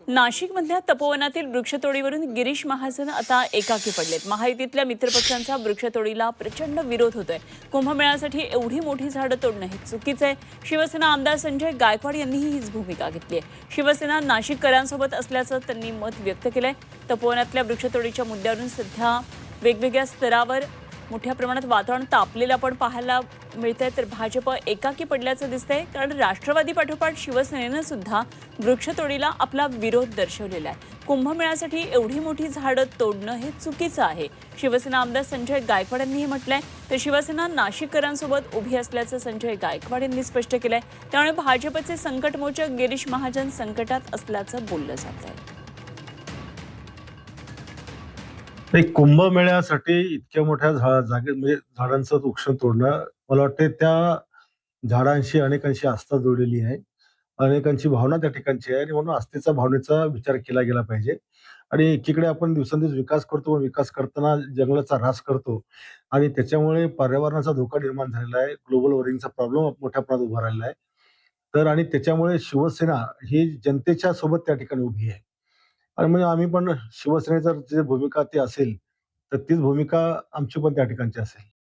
नाशिकमधल्या तपोवनातील वृक्षतोडीवरून गिरीश महाजन आता एकाकी पडलेत। महायुतीतल्या मित्रपक्षांचा वृक्षतोडीला प्रचंड विरोध होतोय। कुंभमेळ्यासाठी एवढी मोठी झाडं तोडणं हे चुकीचं आहे। शिवसेना आमदार संजय गायकवाड यांनीही हीच भूमिका घेतली आहे। शिवसेना नाशिककरांसोबत असल्याचं त्यांनी मत व्यक्त केलंय। तपोवनातल्या वृक्षतोडीच्या मुद्द्यावरून सध्या वेगवेगळ्या स्तरावर मोठ्या प्रमाणात वातावरण तापलेलं आपण पाहायला मिळतंय। तर भाजप एकाकी पडल्याचं दिसतंय, कारण राष्ट्रवादी पाठोपाठ शिवसेनेनं सुद्धा वृक्षतोडीला आपला विरोध दर्शवलेला आहे। कुंभमेळ्यासाठी एवढी मोठी झाडं तोडणं हे चुकीचं आहे, शिवसेना आमदार संजय गायकवाड यांनीही म्हटलंय। तर शिवसेना नाशिककरांसोबत उभी असल्याचं संजय गायकवाड यांनी स्पष्ट केलंय। त्यामुळे भाजपचे संकटमोचक गिरीश महाजन संकटात असल्याचं बोललं जातंय। कुंभमेळ्यासाठी इतक्या मोठ्या जागेत म्हणजे झाडांचं वृक्ष तोडणं, मला वाटते त्या झाडांशी अनेकांशी आस्था जोडलेली आहे, अनेकांची भावना त्या ठिकाणची आहे आणि म्हणून आस्थेचा भावनेचा विचार केला गेला पाहिजे। आणि एकीकडे आपण दिवसेंदिवस विकास करतो, विकास करताना जंगलाचा ऱ्हास करतो आणि त्याच्यामुळे पर्यावरणाचा धोका निर्माण झालेला आहे, ग्लोबल वॉर्मिंगचा प्रॉब्लेम मोठ्या प्रमाणात उभा राहिलेला आहे। तर आणि त्याच्यामुळे शिवसेना ही जनतेच्या सोबत त्या ठिकाणी उभी आहे आणि म्हणजे आम्ही पण शिवसेनेचं जे भूमिका ती असेल, तर तीच भूमिका आमची पण त्या ठिकाणची असेल।